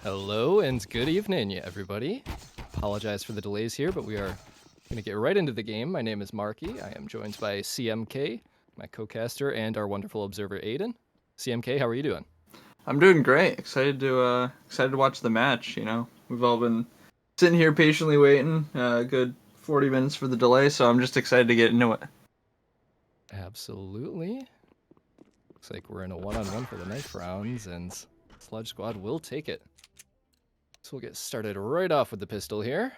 Hello and good evening, everybody. Apologize for the delays here, but we are going to get right into the game. My name is Marky. I am joined by CMK, my co-caster, and our wonderful observer, Aiden. CMK, how are you doing? I'm doing great. Excited to watch the match. You know, we've all been sitting here patiently waiting. A good 40 minutes for the delay, so I'm just excited to get into it. Absolutely. Looks like we're in a one-on-one for the knife rounds, and Sludge Squad will take it. So we'll get started right off with the pistol here.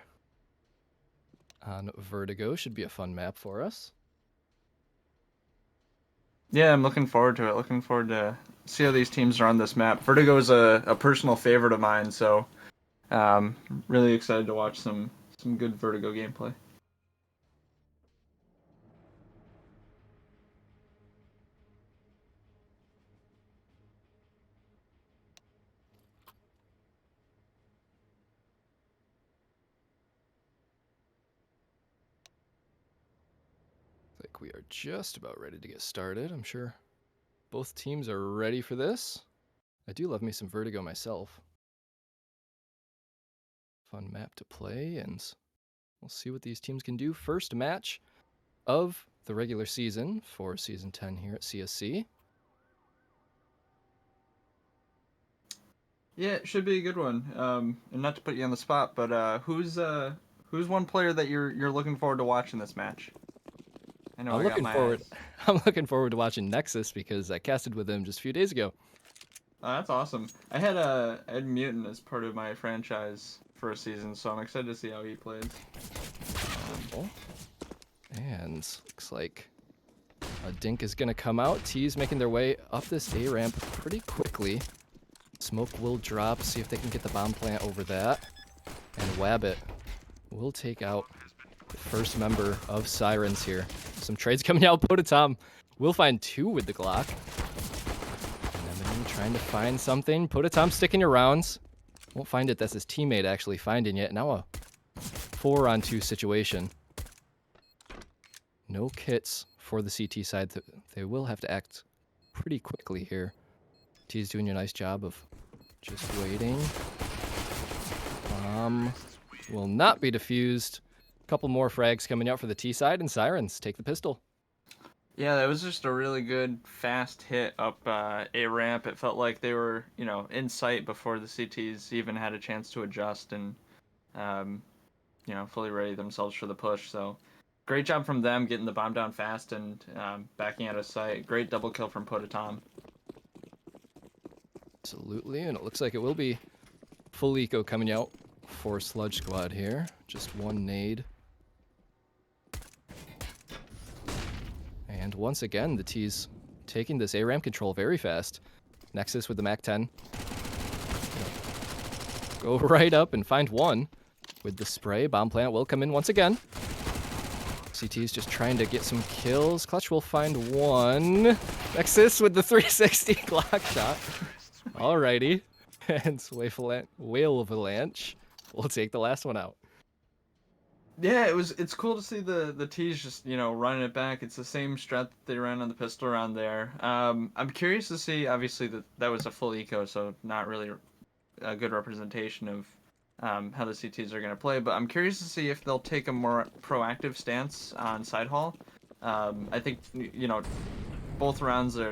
On Vertigo, should be a fun map for us. Yeah, I'm looking forward to it. Looking forward to see how these teams are on this map. Vertigo is a personal favorite of mine, so really excited to watch some good Vertigo gameplay. Like we are just about ready to get started. I'm sure both teams are ready for this. I do love me some Vertigo myself. Fun map to play, and we'll see what these teams can do. First match of the regular season for Season 10 here at CSC. Yeah, it should be a good one. And not to put you on the spot, but who's one player that you're looking forward to watching this match? I know I'm I got looking my forward. eyes. I'm looking forward to watching Nexus because I casted with him just a few days ago. Oh, that's awesome. I had Mutant as part of my franchise for a season, so I'm excited to see how he plays. And looks like a Dink is going to come out. T's making their way up this A ramp pretty quickly. Smoke will drop, see if they can get the bomb plant over that. And Wabbit will take out the first member of Sirens here. Some trades coming out. Potatom will find two with the Glock. And then trying to find something. Potatom sticking your rounds. Won't find it. That's his teammate actually finding it. Now a 4-on-2 situation. No kits for the CT side. They will have to act pretty quickly here. T's doing a nice job of just waiting. Will not be defused. A couple more frags coming out for the T side, and Sirens take the pistol. Yeah, that was just a really good fast hit up A ramp. It felt like they were, in sight before the CTs even had a chance to adjust and, fully ready themselves for the push. So, great job from them getting the bomb down fast and backing out of sight. Great double kill from Potatom. Absolutely, and it looks like it will be full eco coming out for Sludge Squad here. Just one nade. And once again, the T's taking this A-ramp control very fast. Nexus with the MAC-10. Go right up and find one with the spray. Bomb plant will come in once again. CT's just trying to get some kills. Clutch will find one. Nexus with the 360 Glock shot. Alrighty. And Whale Avalanche will take the last one out. Yeah, it's cool to see the T's just, running it back. It's the same strat that they ran on the pistol round there. I'm curious to see, obviously, that was a full eco, so not really a good representation of how the CTs are going to play, but I'm curious to see if they'll take a more proactive stance on side haul. I think, both rounds are,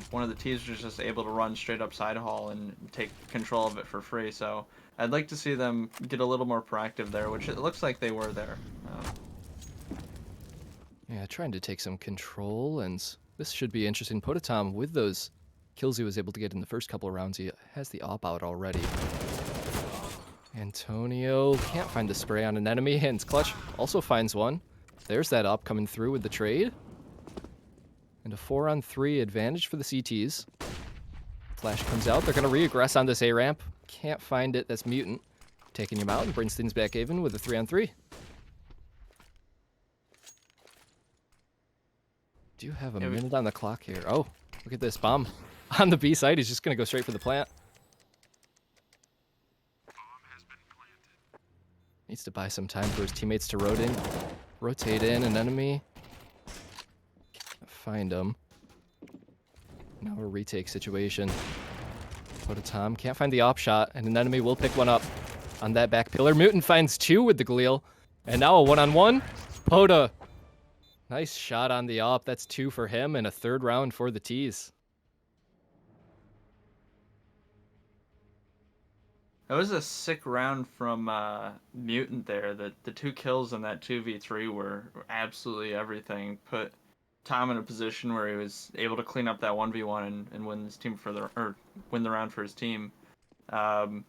one of the T's was just able to run straight up side haul and take control of it for free, so I'd like to see them get a little more proactive there, which it looks like they were there. Yeah, trying to take some control, and this should be interesting. Potatom, with those kills he was able to get in the first couple of rounds, he has the op out already. Antonio can't find the spray on an enemy, and Clutch also finds one. There's that op coming through with the trade. And a 4-on-3 advantage for the CTs. Flash comes out. They're going to re-aggress on this A-ramp. Can't find it. That's Mutant. Taking him out and brings things back even with a 3-on-3. Do have a minute on the clock here. Oh, look at this bomb. On the B side, he's just going to go straight for the plant. Needs to buy some time for his teammates to rotate in an enemy. Can't find him. Now a retake situation. So to Tom. Can't find the op shot, and an enemy will pick one up on that back pillar. Mutant finds two with the Galil. And now a one-on-one. Poda. Nice shot on the op. That's two for him, and a third round for the T's. That was a sick round from Mutant there. The two kills in that 2v3 were absolutely everything. Put Tom in a position where he was able to clean up that 1v1 and win his team win the round for his team. That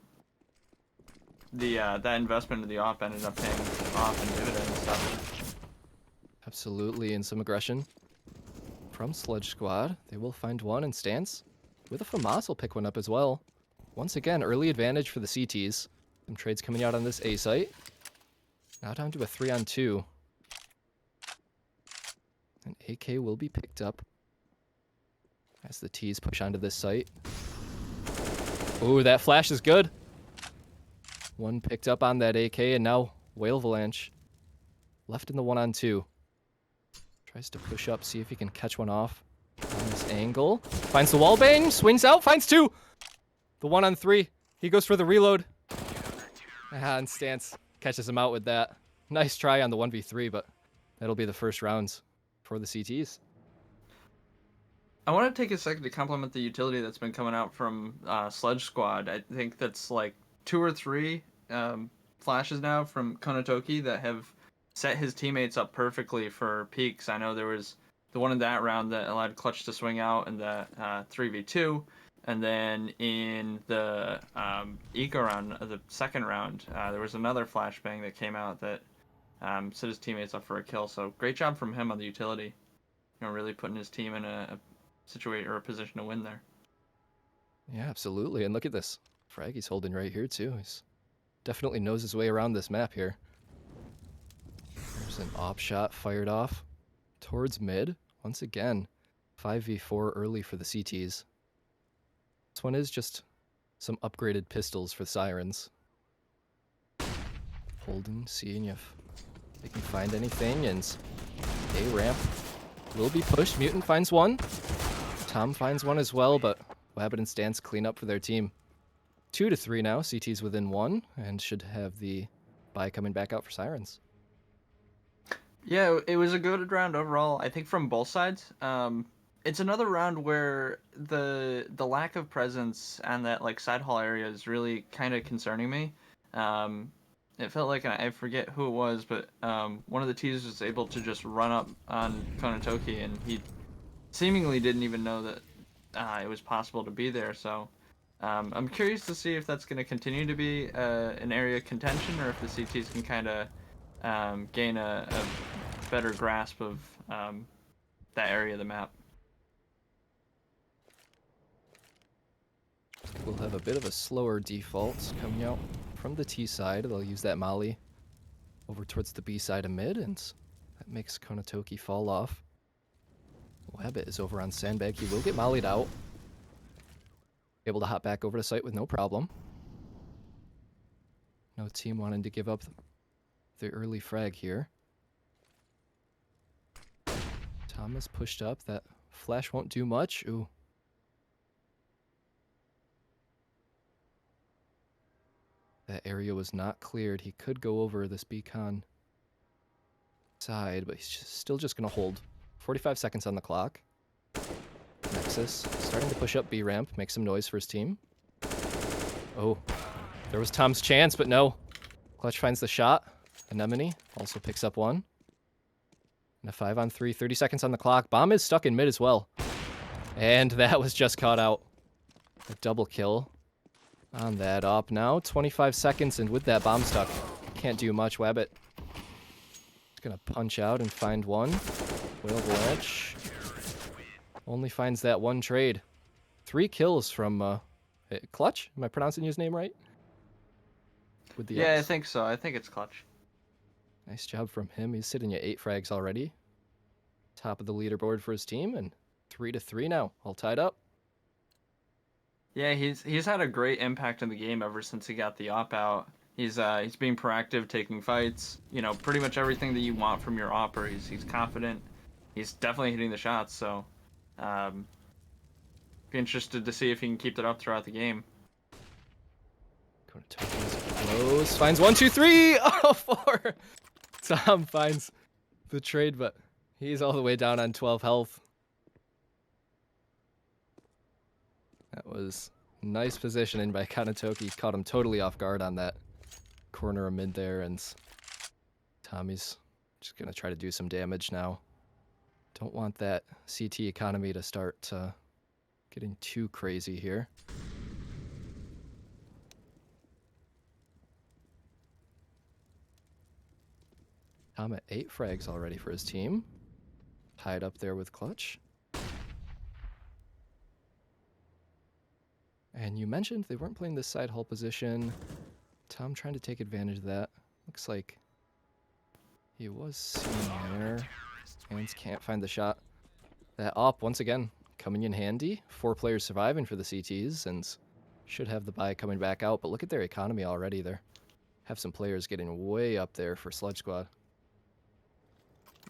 investment in the op ended up paying off in dividends and stuff. Absolutely, and some aggression from Sledge Squad. They will find one and Stance with a FAMAS will pick one up as well. Once again, early advantage for the CTs. Some trades coming out on this A site. Now down to a 3-on-2. And AK will be picked up as the T's push onto this site. Ooh, that flash is good. One picked up on that AK, and now Whale Avalanche left in the 1-on-2. Tries to push up, see if he can catch one off on this angle. Finds the wall bang, swings out, finds two. The 1-on-3. He goes for the reload. And Stance catches him out with that. Nice try on the 1v3, but that'll be the first rounds for the CTs. I want to take a second to compliment the utility that's been coming out from Sledge Squad. I think that's like 2 or 3 flashes now from Konatoki that have set his teammates up perfectly for peaks. I know there was the one in that round that allowed Clutch to swing out in the 3v2. And then in the eco round, the second round, there was another flashbang that came out that set his teammates up for a kill. So great job from him on the utility. You know, really putting his team in a situation or a position to win there. Yeah, absolutely. And look at this frag he's holding right here too. He's definitely knows his way around this map here. There's an op shot fired off towards mid. Once again, 5v4 early for the CTs. This one is just some upgraded pistols for Sirens. Holding, seeing if they can find anything, and A ramp will be pushed. Mutant finds one. Tom finds one as well, but Wabbit and Stance clean up for their team. 2-3 now. CT's within 1, and should have the buy coming back out for Sirens. Yeah, it was a good round overall, I think, from both sides. It's another round where the lack of presence and that like side hall area is really kind of concerning me. It felt like, I forget who it was, but one of the T's was able to just run up on Konatoki, and he seemingly didn't even know that it was possible to be there. So I'm curious to see if that's going to continue to be an area of contention, or if the CTs can kind of gain a better grasp of that area of the map. We'll have a bit of a slower default coming out from the T side. They'll use that molly over towards the B side of mid, and that makes Konatoki fall off. Wabbit is over on Sandbag. He will get mollied out. Able to hop back over to site with no problem. No team wanting to give up the early frag here. Thomas pushed up. That flash won't do much. Ooh. That area was not cleared. He could go over this beacon side, but he's still just going to hold. 45 seconds on the clock. Nexus starting to push up B ramp, make some noise for his team. Oh, there was Tom's chance, but no. Clutch finds the shot. Anemone also picks up one. And a 5-on-3, 30 seconds on the clock. Bomb is stuck in mid as well. And that was just caught out. A double kill on that op now. 25 seconds, and with that bomb stuck, can't do much. Wabbit is going to punch out and find one. Whale Avalanche only finds that one trade. 3 kills from Clutch. Am I pronouncing his name right? With the Yeah, X. I think so. I think it's Clutch. Nice job from him. He's sitting at 8 frags already. Top of the leaderboard for his team, and 3-3 now, all tied up. Yeah, he's had a great impact in the game ever since he got the op out. He's being proactive, taking fights. You know, pretty much everything that you want from your opper. He's confident. He's definitely hitting the shots. So, Be interested to see if he can keep that up throughout the game. Going to close. Finds 1, 2, 3. Oh, 4. Tom finds the trade, but he's all the way down on 12 health. That was nice positioning by Kanatoki. Caught him totally off guard on that corner of mid there, and Tommy's just going to try to do some damage now. Don't want that CT economy to start getting too crazy here. Tom at 8 frags already for his team. Tied up there with Clutch. And you mentioned they weren't playing this side hull position. Tom trying to take advantage of that. Looks like he was seen there. Hands can't find the shot. That op, once again, coming in handy. 4 players surviving for the CTs and should have the buy coming back out. But look at their economy already there. Have some players getting way up there for Sludge Squad.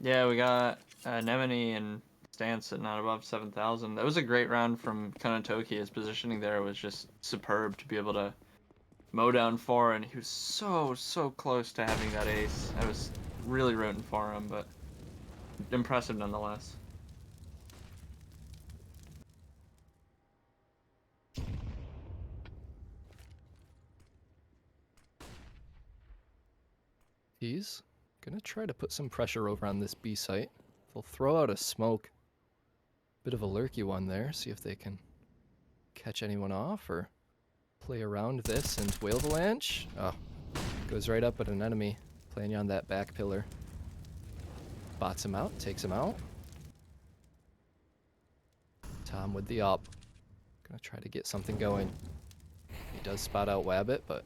Yeah, we got Nemini and Stan sitting at above 7,000. That was a great round from Kanatoki. His positioning there was just superb to be able to mow down 4, and he was so close to having that ace. I was really rooting for him, but impressive nonetheless. He's gonna try to put some pressure over on this B site. They'll throw out a smoke. Bit of a lurky one there. See if they can catch anyone off or play around this and whale avalanche. Oh, goes right up at an enemy playing you on that back pillar. Bots him out, takes him out. Tom with the op. Gonna try to get something going. He does spot out Wabbit, but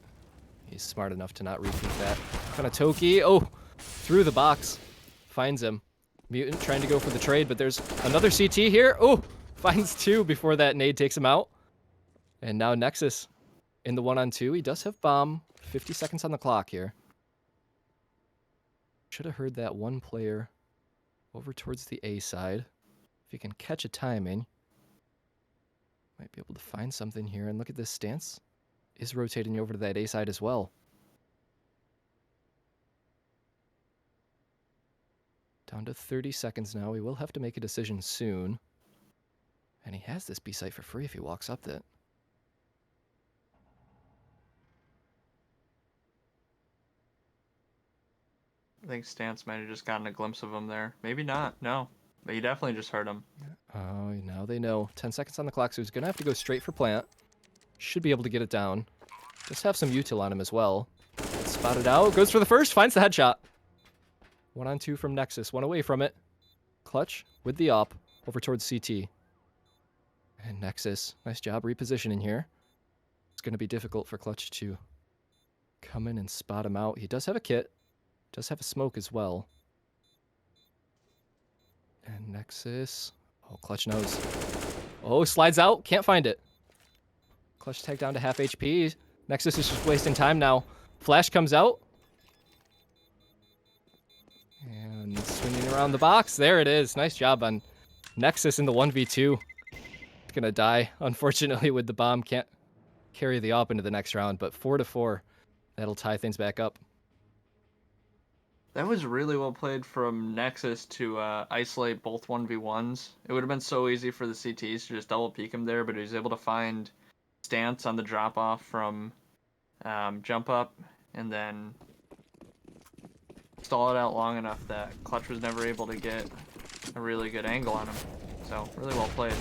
he's smart enough to not repeat that. Kanatoki, oh, through the box. Finds him. Mutant trying to go for the trade, but there's another CT here. Oh, finds 2 before that nade takes him out. And now Nexus in the 1-on-2. He does have bomb. 50 seconds on the clock here. Should have heard that one player over towards the A side. If he can catch a timing, might be able to find something here. And look at this stance. Is rotating over to that A side as well. Down to 30 seconds now. We will have to make a decision soon. And he has this B site for free if he walks up that. I think Stance might have just gotten a glimpse of him there. Maybe not. No. But he definitely just heard him. Oh, now they know. 10 seconds on the clock, so he's going to have to go straight for plant. Should be able to get it down. Just have some util on him as well. Spotted out. Goes for the first. Finds the headshot. 1-on-2 from Nexus. 1 away from it. Clutch with the op over towards CT. And Nexus. Nice job repositioning here. It's going to be difficult for Clutch to come in and spot him out. He does have a kit. Does have a smoke as well. And Nexus. Oh, Clutch knows. Oh, slides out. Can't find it. Clutch tag down to half HP. Nexus is just wasting time now. Flash comes out. And swinging around the box. There it is. Nice job on Nexus in the 1v2. Gonna die, unfortunately, with the bomb. Can't carry the op into the next round, but 4-4. That'll tie things back up. That was really well played from Nexus to isolate both 1v1s. It would have been so easy for the CTs to just double peek him there, but he was able to find Stance on the drop off from jump up and then stall it out long enough that Clutch was never able to get a really good angle on him. So, really well played.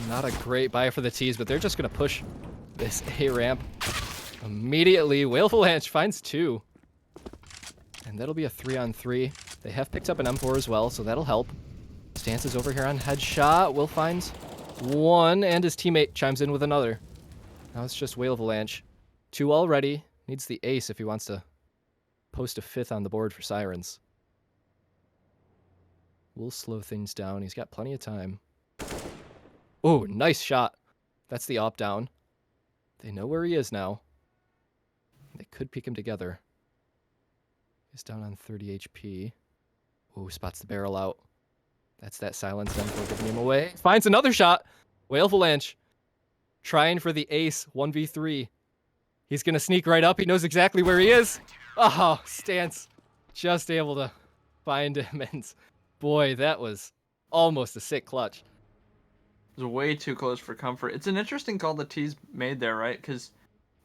Not a great buy for the T's, but they're just going to push this A ramp immediately. Whale Avalanche finds 2. And that'll be a 3-on-3. They have picked up an M4 as well, so that'll help. Stance is over here on headshot. Will finds 1, and his teammate chimes in with another. Now it's just Whale Avalanche. 2 already. Needs the ace if he wants to post a 5th on the board for Sirens. We'll slow things down. He's got plenty of time. Oh, nice shot. That's the op down. They know where he is now. They could peek him together. He's down on 30 HP. Ooh, spots the barrel out. That's that silence M4 giving him away. Finds another shot. Whale Avalanche trying for the ace 1v3. He's going to sneak right up. He knows exactly where he is. Oh, Stance just able to find him. And boy, that was almost a sick clutch. It was way too close for comfort. It's an interesting call the T's made there, right? Because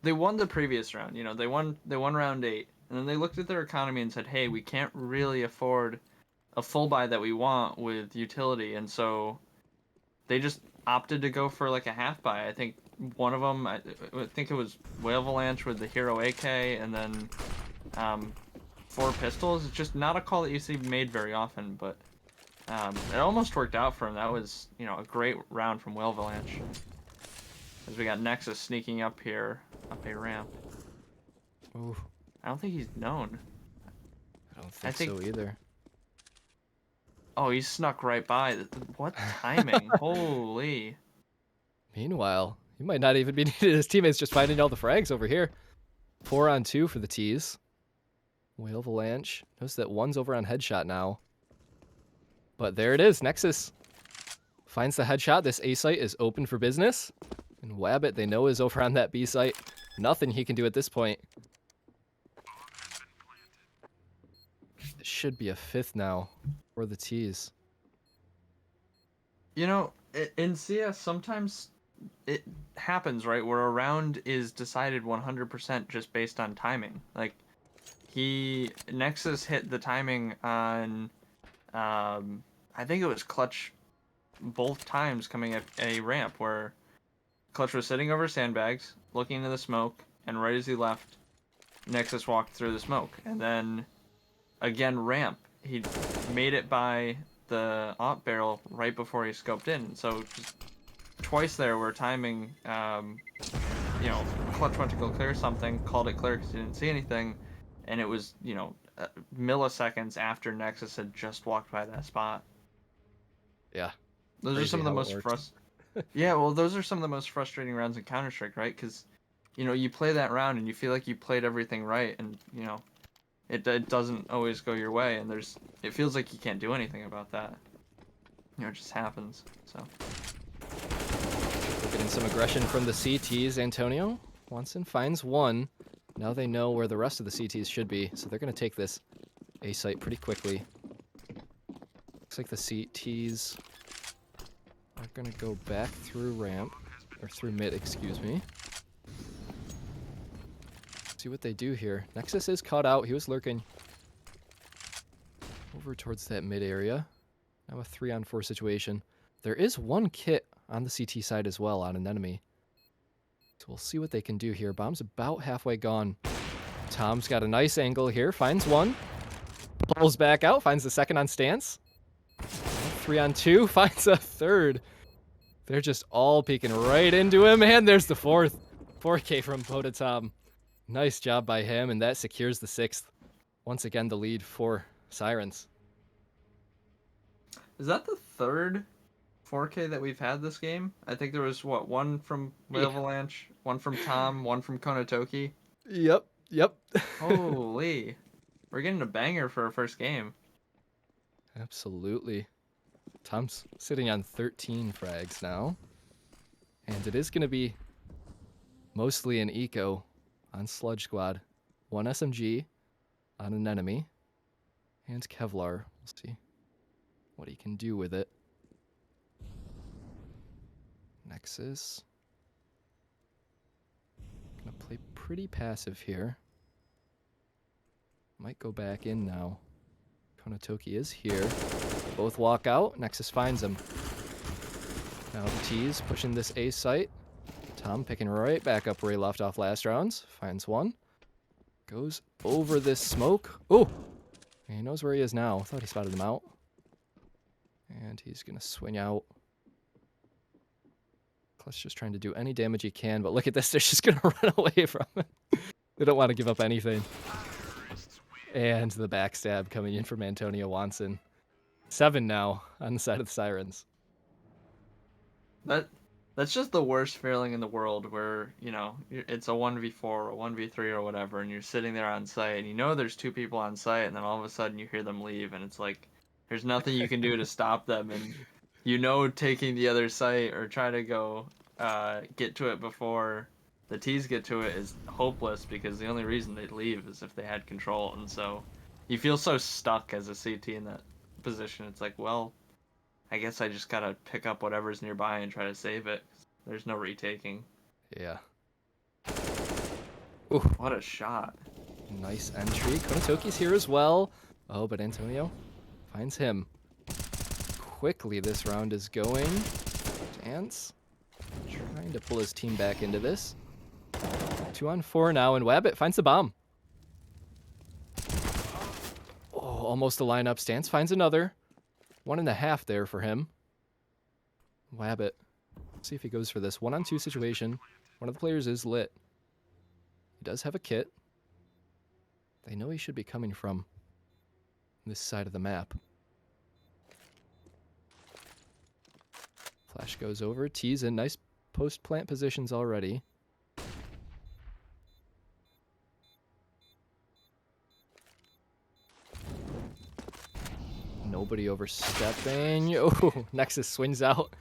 they won the previous round. You know, they won round 8, and then they looked at their economy and said, "Hey, we can't really afford a full buy that we want with utility," and so they just opted to go for like a half buy. I think one of them, I think it was Whale Avalanche with the Hero AK, and then 4 pistols. It's just not a call that you see made very often, but it almost worked out for him. That was, you know, a great round from Whale Avalanche. As we got Nexus sneaking up here, up a ramp. Ooh, I don't think he's known. I don't think so either. Oh, he snuck right by. What timing? Holy. Meanwhile, he might not even be needed. His teammates just finding all the frags over here. 4 on 2 for the T's. Whale Avalanche. Notice that one's over on headshot now. But there it is. Nexus finds the headshot. This A site is open for business. And Wabbit, they know, is over on that B site. Nothing he can do at this point. It should be a 5th now for the T's. You know, in CS, sometimes it happens, right? Where a round is decided 100% just based on timing. Like, Nexus hit the timing on, I think it was Clutch both times coming at a ramp where Clutch was sitting over sandbags, looking into the smoke, and right as he left, Nexus walked through the smoke. And then, again, ramp. He made it by the op barrel right before he scoped in. So just twice there where timing, you know, Clutch went to go clear something, called it clear because he didn't see anything, and it was, you know, milliseconds after Nexus had just walked by that spot. Yeah. Those are some of the most Yeah, well, those are some of the most frustrating rounds in Counter-Strike, right? Because, you know, you play that round and you feel like you played everything right, and, you know, it doesn't always go your way, and it feels like you can't do anything about that. You know, it just happens. So We're getting some aggression from the CTs. Antonio Watson finds one. Now they know where the rest of the CTs should be, so they're going to take this A site pretty quickly. Looks like the CTs are going to go back through ramp, or through mid, excuse me. See what they do here. Nexus is caught out. He was lurking over towards that mid area. Now a 3-on-4 situation. There is one kit on the CT side as well on an enemy. So we'll see what they can do here. Bomb's about halfway gone. Tom's got a nice angle here. Finds one. Pulls back out. Finds the second on stance. 3-on-2. Finds a third. They're just all peeking right into him. And there's the 4th. 4K from Potatom. Nice job by him. And that secures the 6th. Once again, the lead for Sirens. is that the 3rd 4K that we've had this game? I think there was, what, one from Whale Avalanche, one from Tom, one from Konotoki. Yep. Holy. We're getting a banger for our first game. Absolutely. Tom's sitting on 13 frags now. And it is going to be mostly an eco on Sludge Squad. 1 SMG on an enemy. And Kevlar. We'll see what he can do with it. Nexus. Gonna play pretty passive here. Might go back in now. Konotoki is here. Both walk out. Nexus finds him. Now the T's pushing this A site. Tom picking right back up where he left off last rounds. Finds one. Goes over this smoke. Oh! He knows where he is now. I thought he spotted him out. And he's going to swing out. Clutch just trying to do any damage he can, but look at this. They're just going to run away from him. They don't want to give up anything. And the backstab coming in from Antonio Watson. 7 now on the side of the Sirens. That's just the worst feeling in the world where, you know, it's a 1v4 or a 1v3 or whatever, and you're sitting there on site, and you know there's 2 people on site, and then all of a sudden you hear them leave, and it's like, There's nothing you can do to stop them, and taking the other site or try to go get to it before the T's get to it is hopeless because the only reason they'd leave is if they had control, and so you feel so stuck as a CT in that position. It's like, well, I guess I just gotta pick up whatever's nearby and try to save it. There's no retaking. Yeah. What a shot. Nice entry. Konotoki's here as well. Oh, but Antonio finds him. Quickly this round is going. Dance. Trying to pull his team back into this. 2 on 4 now, and Wabbit finds the bomb. Oh, almost a lineup. Stance finds another. 1.5 there for him. Wabbit. See if he goes for this 1-on-2 situation. One of the players is lit. He does have a kit. They know he should be coming from this side of the map. Flash goes over. T's in nice post-plant positions already. Nobody overstepping. Oh, Nexus swings out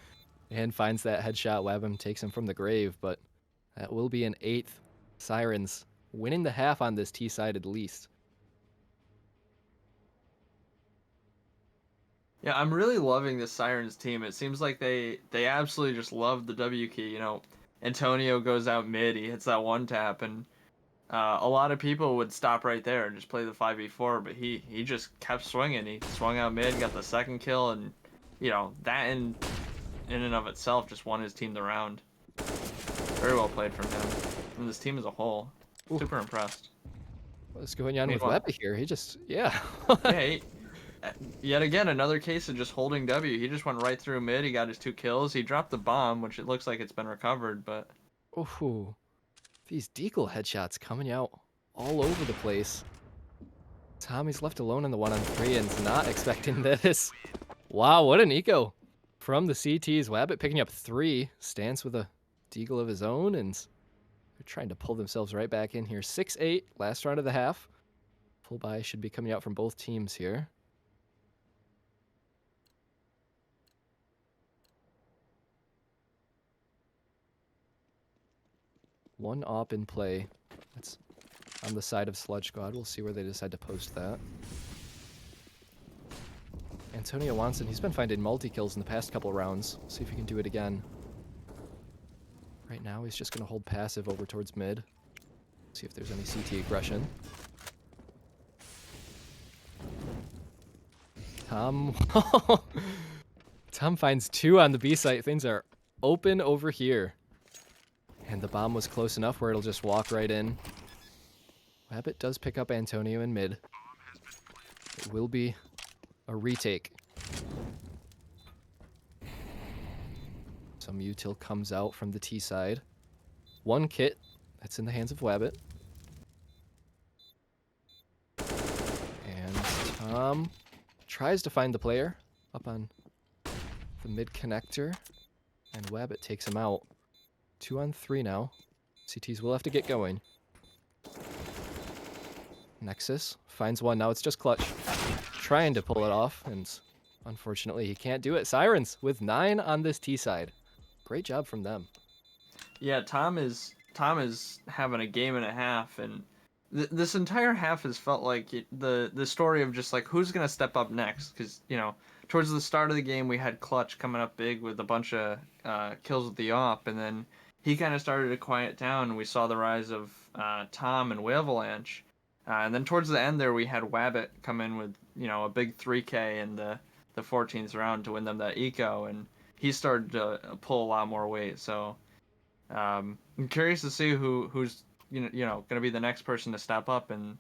and finds that headshot. Wabham takes him from the grave, but that will be an 8th. Sirens winning the half on this T side at least. Yeah, I'm really loving this Sirens team. It seems like they absolutely just love the W key. Antonio goes out mid, he hits that one tap, and a lot of people would stop right there and just play the 5v4, but he just kept swinging. He swung out mid, got the second kill, and that in and of itself just won his team the round. Very well played from him, and this team as a whole. Ooh. Super impressed. What's going on with Webby here? He just, yeah. Yeah, yet again, another case of just holding W. He just went right through mid. He got his 2 kills. He dropped the bomb, which it looks like it's been recovered, but... Ooh, these deagle headshots coming out all over the place. Tommy's left alone in the 1-on-3 and is not expecting this. Wow, what an eco from the CTs. Wabbit picking up 3. Stance with a deagle of his own, and they're trying to pull themselves right back in here. 6-8, last round of the half. Full buy should be coming out from both teams here. One op in play. That's on the side of Sludge Squad. We'll see where they decide to post that. Antonio Wanson, he's been finding multi-kills in the past couple rounds. See if he can do it again. Right now, he's just going to hold passive over towards mid. See if there's any CT aggression. Tom. Tom finds 2 on the B site. Things are open over here. And the bomb was close enough where it'll just walk right in. Wabbit does pick up Antonio in mid. It will be a retake. Some util comes out from the T side. 1 kit that's in the hands of Wabbit. And Tom tries to find the player up on the mid connector. And Wabbit takes him out. 2 on 3 now. CTs will have to get going. Nexus finds one. Now it's just Clutch trying to pull it off, and unfortunately he can't do it. Sirens with 9 on this T side. Great job from them. Yeah, Tom is having a game and a half, and this entire half has felt like the story of just like who's gonna step up next, because towards the start of the game we had Clutch coming up big with a bunch of kills with the op, and then he kind of started to quiet down, and we saw the rise of Tom and Wavelanche. And then towards the end there, we had Wabbit come in with, a big 3K in the 14th round to win them that eco, and he started to pull a lot more weight. So I'm curious to see who's going to be the next person to step up in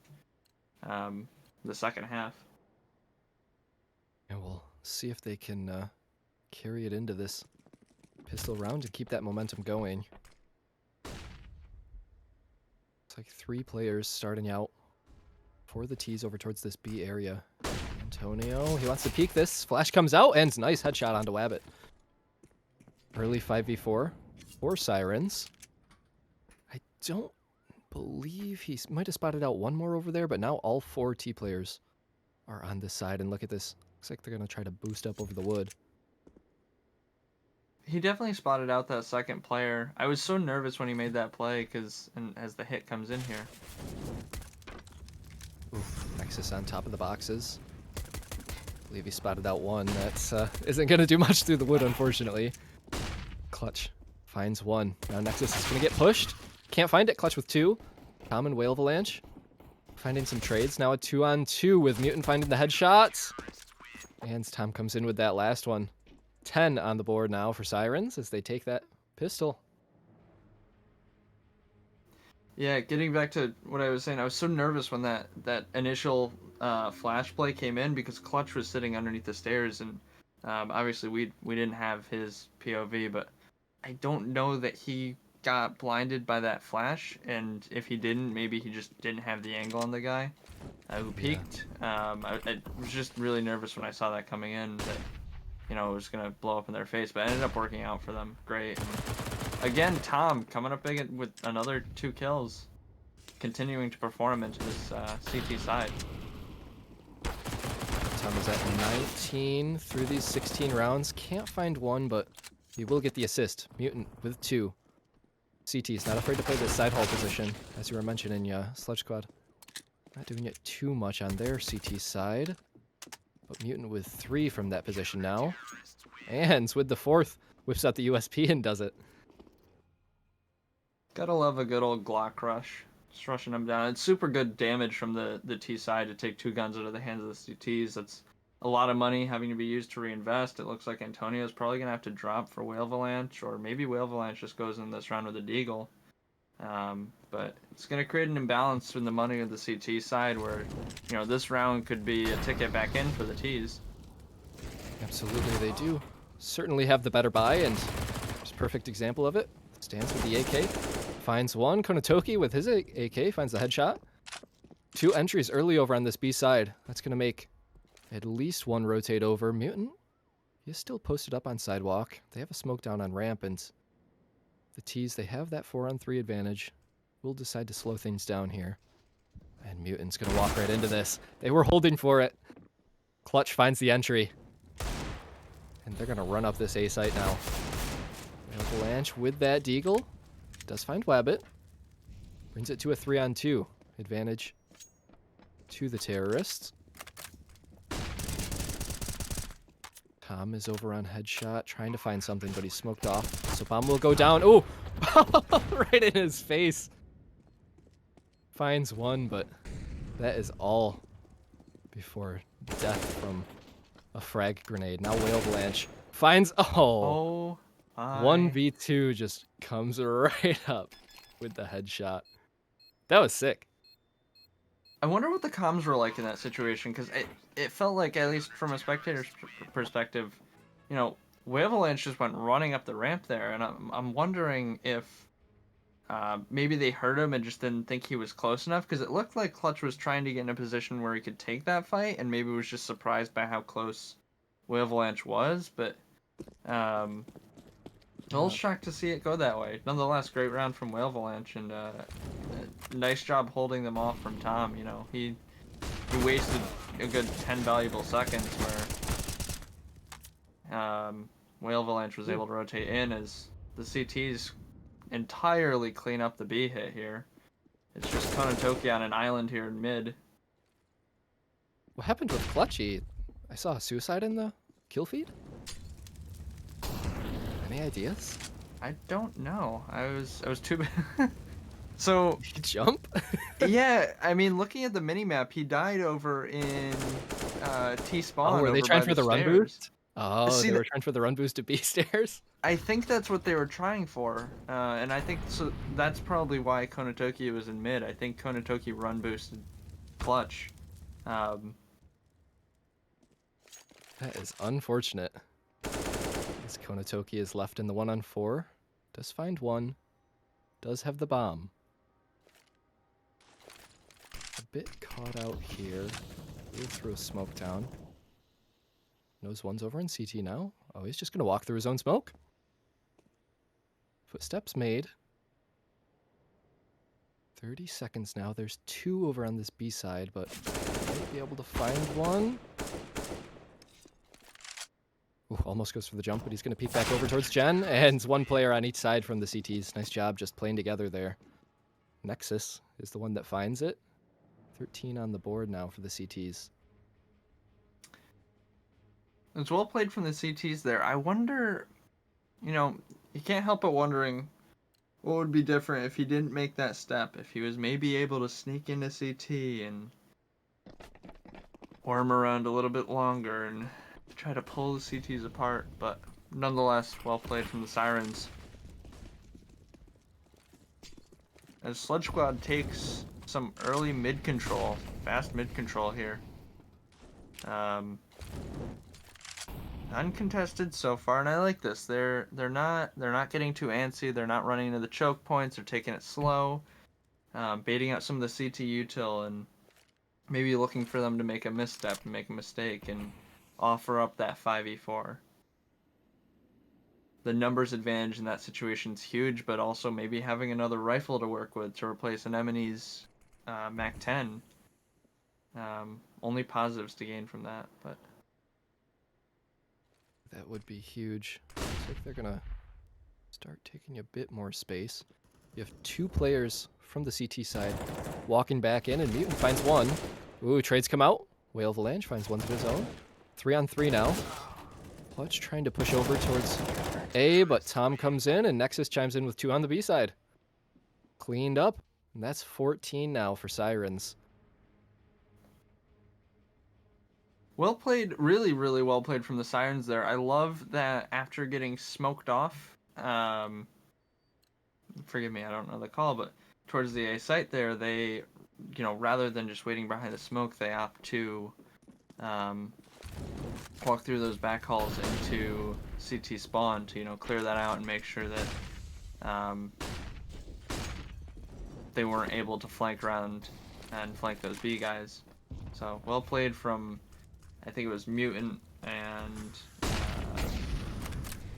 the second half. And we'll see if they can carry it into this pistol round and keep that momentum going. It's like 3 players starting out for the T's over towards this B area. Antonio, he wants to peek this. Flash comes out, and nice headshot onto Wabbit. Early 5v4 for Sirens. I don't believe he might have spotted out one more over there, but now all 4 T players are on this side. And look at this Looks like they're going to try to boost up over the wood. He definitely spotted out that second player. I was so nervous when he made that play and as the hit comes in here. Oof, Nexus on top of the boxes. I believe he spotted out one. That's isn't going to do much through the wood, unfortunately. Clutch finds one. Now Nexus is going to get pushed. Can't find it. Clutch with two. Tom and Whale Avalanche finding some trades. Now a 2-on-2 with Mutant finding the headshots. And Tom comes in with that last one. 10 on the board now for Sirens as they take that pistol. Yeah, getting back to what I was saying, I was so nervous when that initial flash play came in because Clutch was sitting underneath the stairs, and obviously we didn't have his POV, but I don't know that he got blinded by that flash, and if he didn't, maybe he just didn't have the angle on the guy who peeked. I was just really nervous when I saw that coming in, that it was going to blow up in their face, but it ended up working out for them. Great. And again, Tom coming up big with another 2 kills, continuing to perform into this CT side. Tom is at 19 through these 16 rounds. Can't find one, but he will get the assist. Mutant with 2. CT's not afraid to play this side hall position, as you were mentioning, Sludge Squad. Not doing it too much on their CT side. But Mutant with 3 from that position now. And with the 4th, whips out the USP and does it. Gotta love a good old Glock rush. Just rushing them down. It's super good damage from the T side to take 2 guns out of the hands of the CTs. That's a lot of money having to be used to reinvest. It looks like Antonio's probably going to have to drop for Whale Avalanche, or maybe Whale Avalanche just goes in this round with a Deagle. But it's going to create an imbalance in the money of the CT side where, this round could be a ticket back in for the Ts. Absolutely, they do. Certainly have the better buy, and just perfect example of it. Stands with the AK. Finds one. Konotoki with his AK finds the headshot. 2 entries early over on this B side. That's going to make at least one rotate over. Mutant, he is still posted up on sidewalk. They have a smoke down on ramp, and the Ts, they have that 4-on-3 advantage. We'll decide to slow things down here. And Mutant's going to walk right into this. They were holding for it. Clutch finds the entry. And they're going to run up this A site now. Avalanche with that Deagle. Does find Wabbit. Brings it to a 3-on-2 advantage to the terrorists. Tom is over on headshot, trying to find something, but he's smoked off. So bomb will go down. Oh, right in his face. Finds one, but that is all before death from a frag grenade. Now Whale Avalanche finds, Oh, 1v2 just comes right up with the headshot. That was sick. I wonder what the comms were like in that situation, because it felt like, at least from a spectator's perspective, Whale Avalanche just went running up the ramp there, and I'm wondering if maybe they heard him and just didn't think he was close enough, because it looked like Clutch was trying to get in a position where he could take that fight, and maybe was just surprised by how close Whale Avalanche was, but a little shocked to see it go that way. Nonetheless, great round from Whale Avalanche, and nice job holding them off from Tom. He wasted a good 10 valuable seconds where Whale Avalanche was able to rotate in as the CTs entirely clean up the B hit here. It's just Konotoki on an island here in mid. What happened with Clutchy? I saw a suicide in the kill feed. Any ideas? I don't know. I was too bad. So Did he jump? yeah, I mean, looking at the minimap, he died over in T spawn. Oh, were they over trying by for the run stairs. boost? Oh, See, they were trying for the run boost to B stairs? I think that's what they were trying for, and I think so. That's probably why Konotoki was in mid. I think Konotoki run boosted Clutch. That is unfortunate. As Konotoki is left in the 1-on-4. Does find one. Does have the bomb. A bit caught out here. We'll throw smoke down. Knows one's over in CT now. Oh, he's just going to walk through his own smoke. Footsteps made. 30 seconds now. There's 2 over on this B side, but might be able to find one. Ooh, almost goes for the jump, but he's going to peek back over towards Jen, and one player on each side from the CTs. Nice job just playing together there. Nexus is the one that finds it. 13 on the board now for the CTs. It's well played from the CTs there. I wonder, you can't help but wondering what would be different if he didn't make that step, if he was maybe able to sneak into CT and worm around a little bit longer and try to pull the CTs apart, but nonetheless, well played from the Sirens. As Sludge Squad takes some early mid control, fast mid control here. Uncontested so far, and I like this. They're not getting too antsy. They're not running into the choke points. They're taking it slow, baiting out some of the CT util, and maybe looking for them to make a misstep and make a mistake and offer up that 5v4. The numbers advantage in that situation is huge, but also maybe having another rifle to work with to replace an Emine's Mac 10. Only positives to gain from that, but. That would be huge. Looks like they're going to start taking a bit more space. You have 2 players from the CT side walking back in, and Mutant finds one. Ooh, trades come out. Whale Avalanche finds one of his own. 3-on-3 now. Clutch trying to push over towards A, but Tom comes in, and Nexus chimes in with 2 on the B side. Cleaned up, and that's 14 now for Sirens. Well played, really, really well played from the Sirens there. I love that after getting smoked off, forgive me, I don't know the call, but towards the A site there, they, rather than just waiting behind the smoke, they opt to walk through those back halls into CT spawn to, clear that out and make sure that they weren't able to flank around and flank those B guys. So, well played from, I think it was Mutant and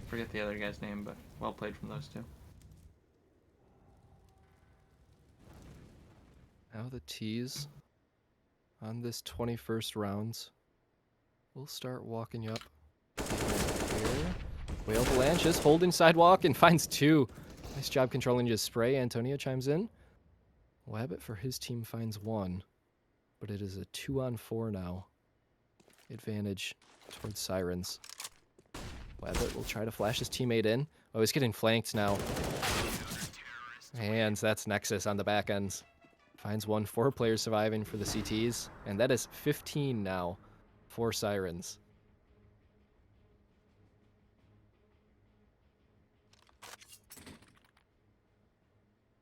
forget the other guy's name, but well played from those 2. Now the T's on this 21st rounds. We'll start walking you up here. Whale Avalanche is holding sidewalk and finds 2. Nice job controlling his spray. Antonio chimes in. Wabbit for his team finds 1. But it is a 2-on-4 now. Advantage towards Sirens. Wabbit will try to flash his teammate in. Oh, he's getting flanked now. And that's Nexus on the back ends. Finds 1, 4 players surviving for the CTs. And that is 15 now for Sirens.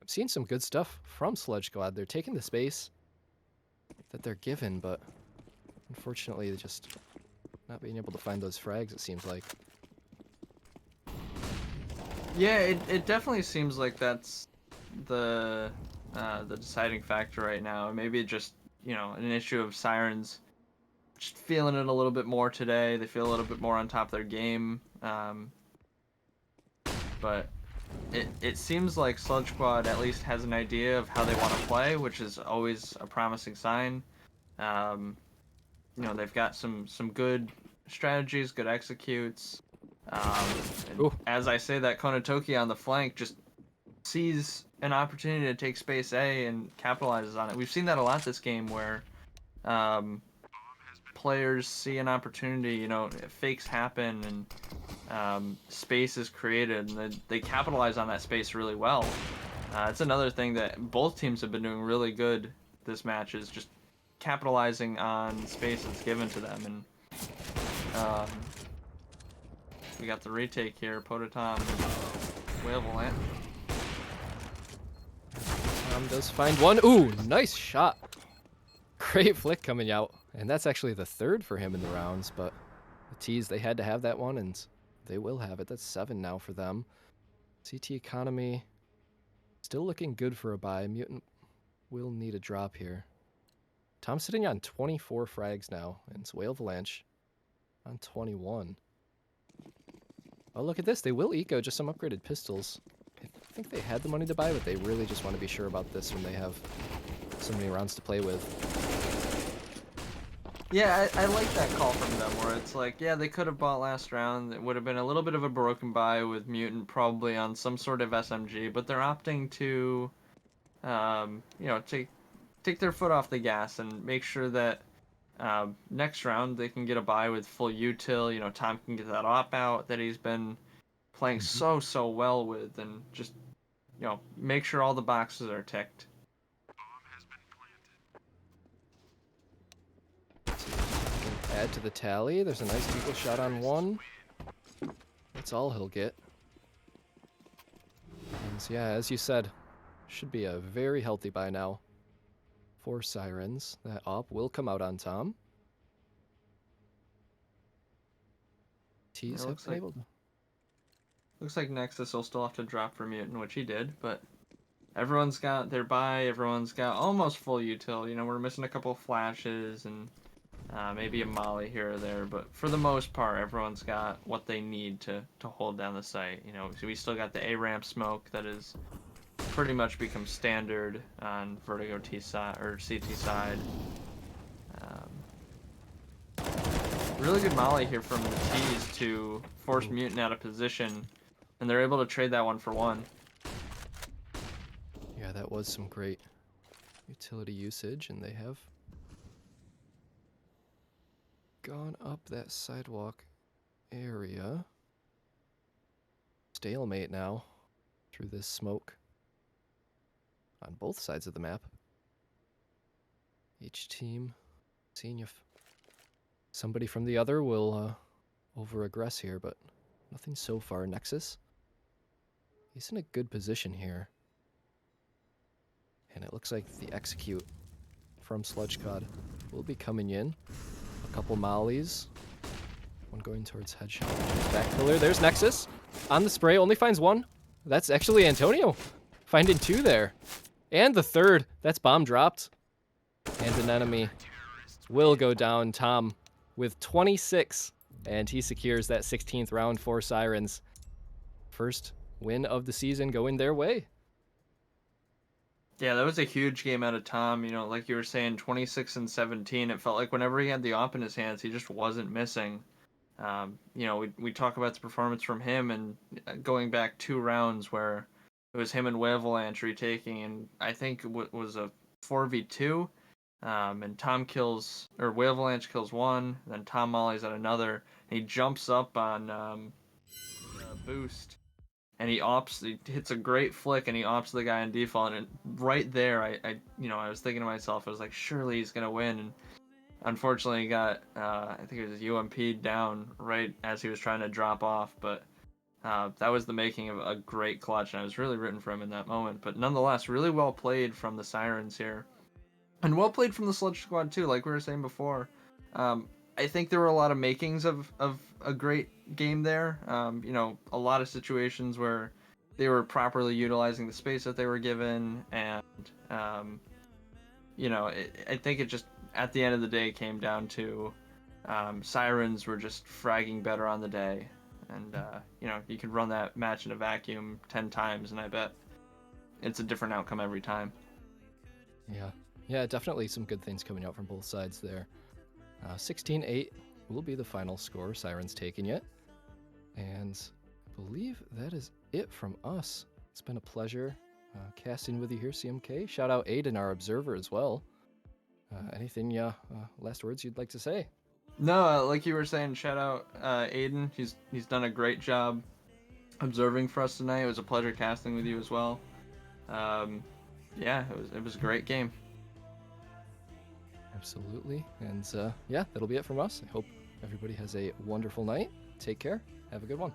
I'm seeing some good stuff from Sludge Squad. They're taking the space that they're given, but unfortunately they're just not being able to find those frags, it seems like. Yeah, it definitely seems like that's the deciding factor right now. Maybe just, an issue of Sirens just feeling it a little bit more today. They feel a little bit more on top of their game. But it seems like Sludge Squad at least has an idea of how they want to play, which is always a promising sign. They've got some good strategies, good executes. As I say that, Konatoki on the flank just sees an opportunity to take space A and capitalizes on it. We've seen that a lot this game where players see an opportunity, fakes happen and space is created, and they capitalize on that space really well. It's another thing that both teams have been doing really good this match, is just capitalizing on space that's given to them. And we got the retake here, Pototom, Whale Avalanche. Tom does find 1. Ooh, nice shot. Great flick coming out. And that's actually the 3rd for him in the rounds, but the T's, they had to have that one, and they will have it. That's 7 now for them. CT economy still looking good for a buy. Mutant will need a drop here. Tom's sitting on 24 frags now, and it's Whale Avalanche on 21. Oh, look at this. They will eco just some upgraded pistols. I think they had the money to buy, but they really just want to be sure about this when they have so many rounds to play with. Yeah, I like that call from them where it's like, yeah, they could have bought last round. It would have been a little bit of a broken buy with Mutant probably on some sort of SMG, but they're opting to, you know, take their foot off the gas and make sure that next round they can get a buy with full util. You know, Tom can get that op out that he's been playing Mhm. so well with, and just make sure all the boxes are ticked. See if he can add to the tally. There's a nice eagle shot on one. That's all he'll get. And yeah, as you said, should be a very healthy buy now for Sirens. That op will come out on Tom. It T's have been able to. looks like Nexus will still have to drop for Mutant, which he did, but everyone's got their buy. Everyone's got almost full util. You know, we're missing a couple flashes and maybe a molly here or there, but for the most part, everyone's got what they need to hold down the site. You know, so we still got the A ramp smoke that is pretty much become standard on Vertigo T side or CT side. Really good molly here from the T's to force Ooh. Mutant out of position, and they're able to trade that one for one. Yeah, that was some great utility usage, and they have gone up that sidewalk area. Stalemate now through this smoke on both sides of the map. Each team seeing if somebody from the other will over-aggress here, but nothing so far. Nexus, he's in a good position here. And it looks like the execute from SludgeCod will be coming in. A couple mollies. One going towards headshot. Back pillar. There's Nexus. On the spray, only finds one. That's actually Antonio finding two there. And the third. That's bomb dropped. And an enemy will go down. Tom with 26. And he secures that 16th round for Sirens. First win of the season going their way. Yeah, that was a huge game out of Tom. You know, like you were saying, 26 and 17. It felt like whenever he had the op in his hands, he just wasn't missing. You know, we talk about the performance from him and going back 2 rounds where it was him and Wavelanche retaking, and I think it was a 4v2. And Tom kills, or Wavelanche kills one, then Tom mollies at another, and he jumps up on boost, and he hits a great flick, and he opts the guy in default, and right there, I was thinking to myself, I was like, surely he's gonna win, and unfortunately, he got, I think it was UMP down right as he was trying to drop off, but that was the making of a great clutch, and I was really rooting for him in that moment. But nonetheless, really well played from the Sirens here. And well played from the Sludge Squad, too, like we were saying before. I think there were a lot of makings of a great game there. You know, a lot of situations where they were properly utilizing the space that they were given, and, I think it just, at the end of the day, came down to Sirens were just fragging better on the day. And, you could run that match in a vacuum 10 times, and I bet it's a different outcome every time. Yeah. Yeah, definitely some good things coming out from both sides there. 16-8 will be the final score. Sirens taking it. And I believe that is it from us. It's been a pleasure casting with you here, CMK. Shout out Aiden, our observer, as well. Anything, last words you'd like to say? No, like you were saying, shout out Aiden. He's done a great job observing for us tonight. It was a pleasure casting with you as well. Yeah, it was a great game. Absolutely. And yeah, that'll be it from us. I hope everybody has a wonderful night. Take care. Have a good one.